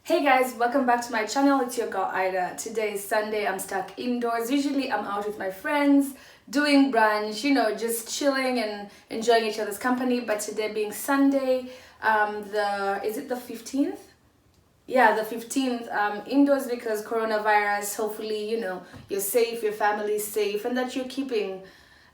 Hey guys, welcome back to my channel. It's your girl Ida. Today is Sunday. I'm stuck indoors. Usually I'm out with my friends doing brunch, just chilling and enjoying each other's company. But today being Sunday, is it the 15th? Yeah, the 15th, indoors because coronavirus. Hopefully, you're safe, your family's safe, and that you're keeping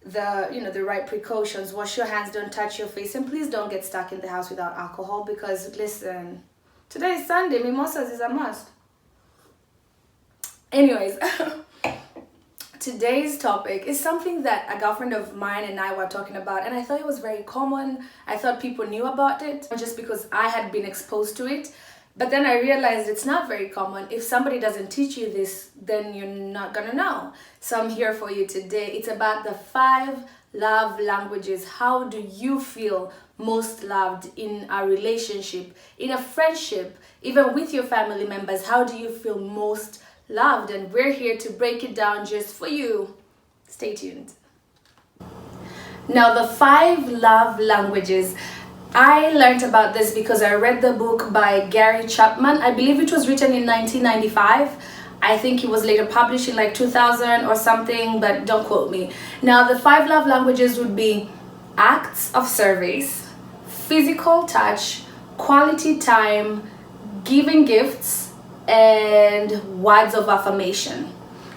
the right precautions. Wash your hands, don't touch your face, and please don't get stuck in the house without alcohol because listen, today is Sunday, mimosas is a must. Anyways, today's topic is something that a girlfriend of mine and I were talking about, and I thought it was very common. I thought people knew about it just because I had been exposed to it. But then I realized it's not very common. If somebody doesn't teach you this, then you're not gonna know. So I'm here for you today. It's about the 5 love languages. How do you feel most loved in a relationship, in a friendship, even with your family members? How do you feel most loved? And we're here to break it down just for you. Stay tuned. Now, the 5 love languages. I learned about this because I read the book by Gary Chapman. I believe it was written in 1995. I think it was later published in like 2000 or something, but don't quote me. Now, the 5 love languages would be acts of service, physical touch, quality time, giving gifts, and words of affirmation.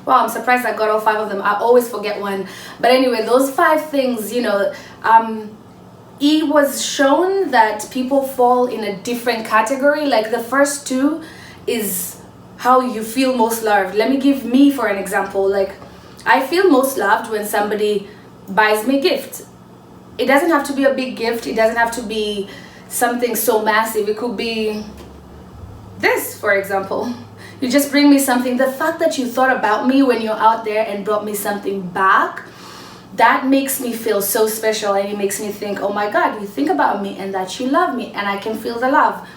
Wow, I'm surprised I got all 5 of them. I always forget one. But anyway, those 5 things, it was shown that people fall in a different category. Like the first 2 is how you feel most loved. Let me give me for an example. Like I feel most loved when somebody buys me a gift. It doesn't have to be a big gift. It doesn't have to be something so massive. It could be this, for example. You just bring me something. The fact that you thought about me when you're out there and brought me something back, that makes me feel so special, and it makes me think, oh my God, you think about me and that you love me, and I can feel the love.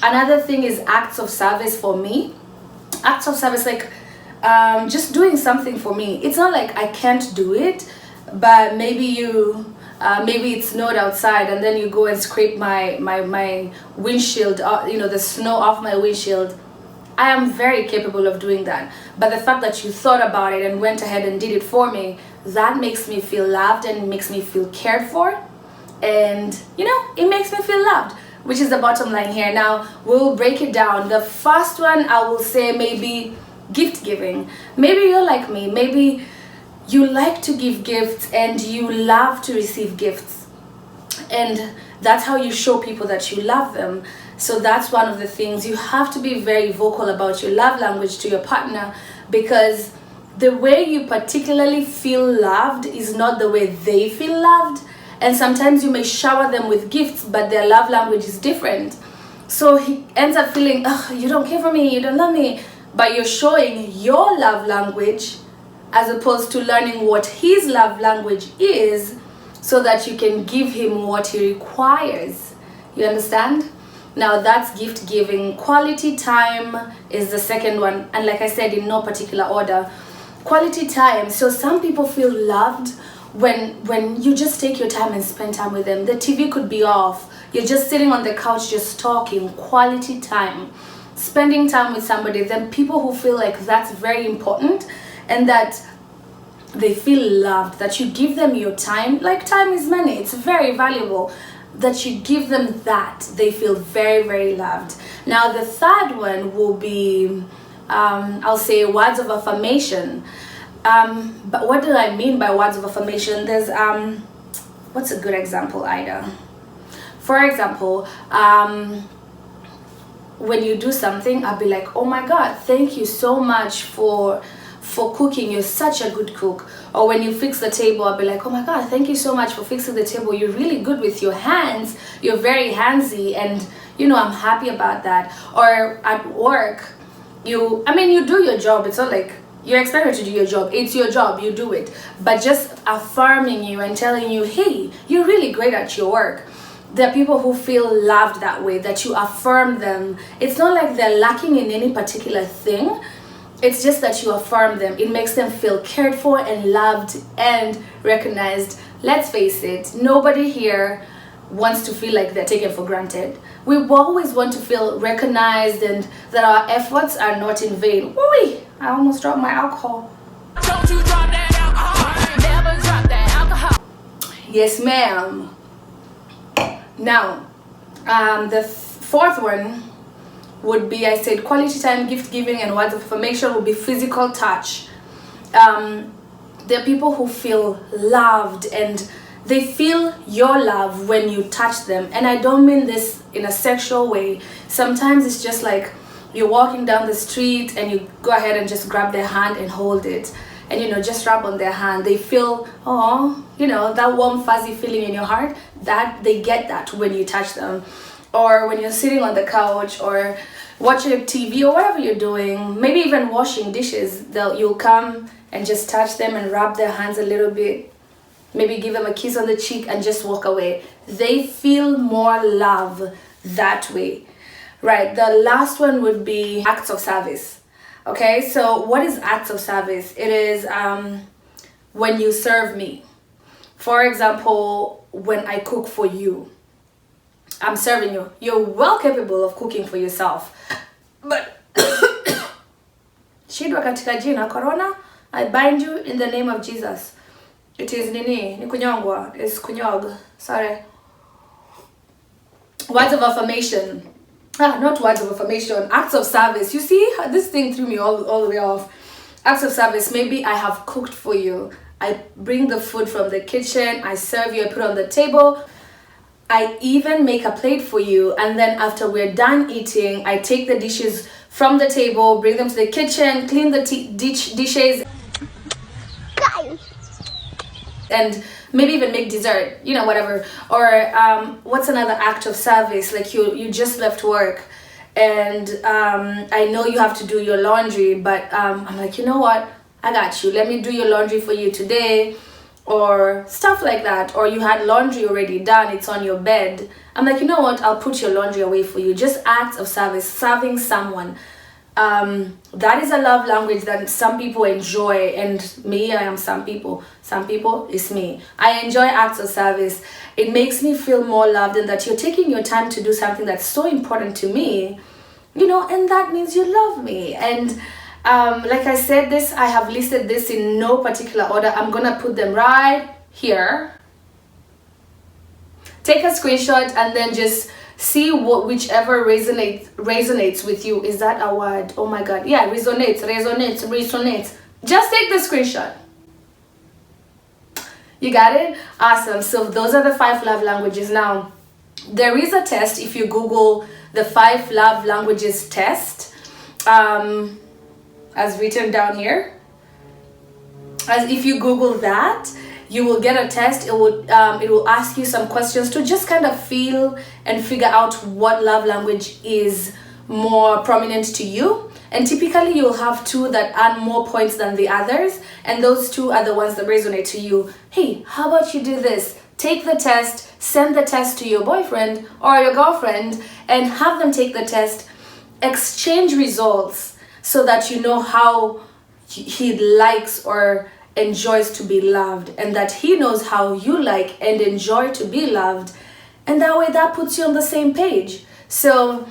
Another thing is acts of service for me. Acts of service, like just doing something for me. It's not like I can't do it, but maybe it snowed outside and then you go and scrape my windshield, the snow off my windshield. I am very capable of doing that. But the fact that you thought about it and went ahead and did it for me, that makes me feel loved and it makes me feel cared for. And, it makes me feel loved, which is the bottom line here. Now, we'll break it down. The first one, I will say maybe gift giving. Maybe you're like me. Maybe you like to give gifts and you love to receive gifts. And that's how you show people that you love them. So that's one of the things. You have to be very vocal about your love language to your partner, because the way you particularly feel loved is not the way they feel loved. And sometimes you may shower them with gifts, but their love language is different. So he ends up feeling, oh, you don't care for me, you don't love me. But you're showing your love language as opposed to learning what his love language is, so that you can give him what he requires. You understand? Now that's gift giving. Quality time is the second one, and like I said, in no particular order. Quality time. So some people feel loved when you just take your time and spend time with them. The TV could be off, you're just sitting on the couch just talking. Quality time, spending time with somebody. Then people who feel like that's very important and that they feel loved, that you give them your time. Like time is money, it's very valuable. That you give them that, they feel very, very loved. Now the third one will be, I'll say words of affirmation. But what do I mean by words of affirmation? There's, what's a good example, Ida? For example, when you do something, I'll be like, oh my God, thank you so much for cooking, you're such a good cook. Or when you fix the table, I'll be like, oh my God, thank you so much for fixing the table, you're really good with your hands, you're very handsy, and I'm happy about that. Or at work, you do your job. It's not like you're expected to do your job, it's your job, you do it. But just affirming you and telling you, hey, you're really great at your work. There are people who feel loved that way, that you affirm them. It's not like they're lacking in any particular thing. It's just that you affirm them. It makes them feel cared for and loved and recognized. Let's face it, nobody here wants to feel like they're taken for granted. We always want to feel recognized and that our efforts are not in vain. Woo! I almost dropped my alcohol. Don't you drop that alcohol. Never drop that alcohol. Yes, ma'am. Now, the fourth one would be, I said, quality time, gift giving, and words of affirmation would be physical touch. There are people who feel loved and they feel your love when you touch them. And I don't mean this in a sexual way. Sometimes it's just like you're walking down the street and you go ahead and just grab their hand and hold it. And, you know, just rub on their hand. They feel, oh, you know, that warm, fuzzy feeling in your heart, that they get that when you touch them. Or when you're sitting on the couch or watching TV or whatever you're doing, maybe even washing dishes, you'll come and just touch them and rub their hands a little bit, maybe give them a kiss on the cheek and just walk away. They feel more love that way. Right, the last one would be acts of service. Okay, so what is acts of service? It is when you serve me. For example, when I cook for you, I'm serving you. You're well capable of cooking for yourself. But shidwa katika jina corona, I bind you in the name of Jesus. It is ni kunyongwa, it's kunyog. Sorry. Words of affirmation. Not words of affirmation, acts of service. You see, this thing threw me all the way off. Acts of service. Maybe I have cooked for you. I bring the food from the kitchen, I serve you, I put it on the table. I even make a plate for you, and then after we're done eating, I take the dishes from the table, bring them to the kitchen, clean the dishes, and maybe even make dessert, you know, whatever. Or what's another act of service? Like you just left work and I know you have to do your laundry, but I'm like, you know what, I got you, let me do your laundry for you today, or stuff like that. Or you had laundry already done, it's on your bed, I'm like, you know what, I'll put your laundry away for you. Just acts of service, serving someone. That is a love language that some people enjoy, and me, I am some people it's me. I enjoy acts of service. It makes me feel more loved, and that you're taking your time to do something that's so important to me, you know, and that means you love me. And like I said, this, I have listed this in no particular order. I'm gonna put them right here. Take a screenshot and then just see whichever resonates with you. Is that a word? Oh my god, yeah, resonates. Just take the screenshot. You got it? Awesome. So those are the 5 love languages. Now there is a test. If you Google the 5 love languages test, as written down here, as if you Google that, you will get a test. It will ask you some questions to just kind of feel and figure out what love language is more prominent to you. And typically you'll have 2 that earn more points than the others, and those 2 are the ones that resonate to you. Hey, how about you do this? Take the test, send the test to your boyfriend or your girlfriend and have them take the test, exchange results so that you know how he likes or enjoys to be loved, and that he knows how you like and enjoy to be loved, and that way that puts you on the same page. So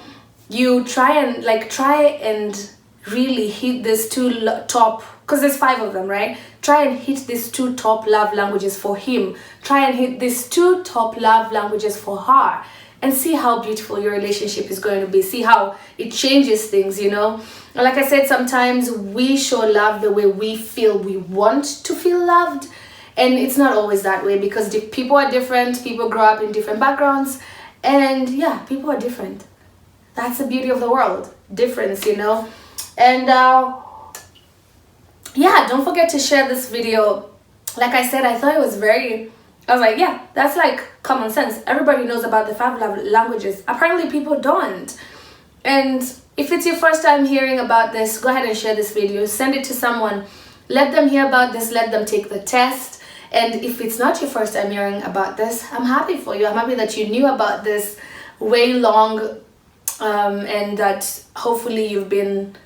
you try and really hit these 2 top, because there's 5 of them, right? Try and hit these 2 top love languages for him. Try and hit these 2 top love languages for her, and see how beautiful your relationship is going to be. See how it changes things, you know. Like I said, sometimes we show love the way we feel we want to feel loved, and it's not always that way, because people are different. People grow up in different backgrounds, and yeah, people are different. That's the beauty of the world, difference, you know. And yeah, don't forget to share this video. Like I said, I thought it was I was like, yeah, that's like common sense. Everybody knows about the 5 love languages. Apparently people don't. And if it's your first time hearing about this, go ahead and share this video. Send it to someone. Let them hear about this. Let them take the test. And if it's not your first time hearing about this, I'm happy for you. I'm happy that you knew about this way long, and that hopefully you've been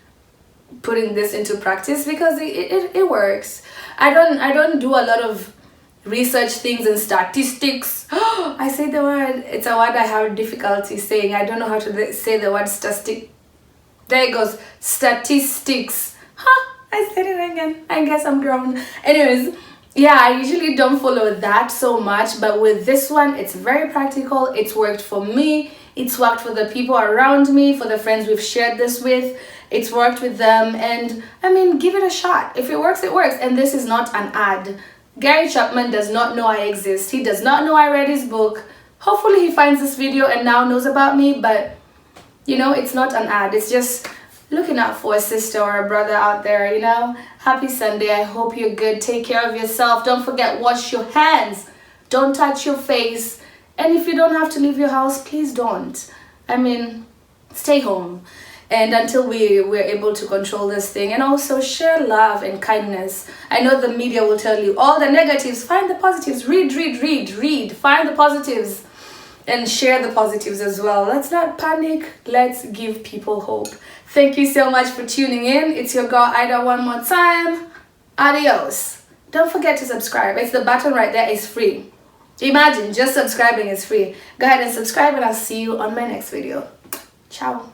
putting this into practice, because it works. I don't do a lot of research things and statistics. I say the word. It's a word I have difficulty saying. I don't know how to say the word statistic. There it goes. Statistics. I said it again. I guess I'm grown. Anyways, yeah, I usually don't follow that so much, but with this one, it's very practical. It's worked for me. It's worked for the people around me, for the friends we've shared this with. It's worked with them, and I mean, give it a shot. If it works, it works. And this is not an ad. Gary Chapman does not know I exist. He does not know I read his book. Hopefully he finds this video and now knows about me, but you know, it's not an ad. It's just looking out for a sister or a brother out there, you know. Happy Sunday. I hope you're good. Take care of yourself. Don't forget, wash your hands. Don't touch your face. And if you don't have to leave your house, please don't. I mean, stay home. And until we're able to control this thing, and also share love and kindness. I know the media will tell you all the negatives. Find the positives. Read. Find the positives and share the positives as well. Let's not panic. Let's give people hope. Thank you so much for tuning in. It's your girl Ida one more time. Adios. Don't forget to subscribe. It's the button right there. It's free. Imagine just subscribing is free. Go ahead and subscribe, and I'll see you on my next video. Ciao.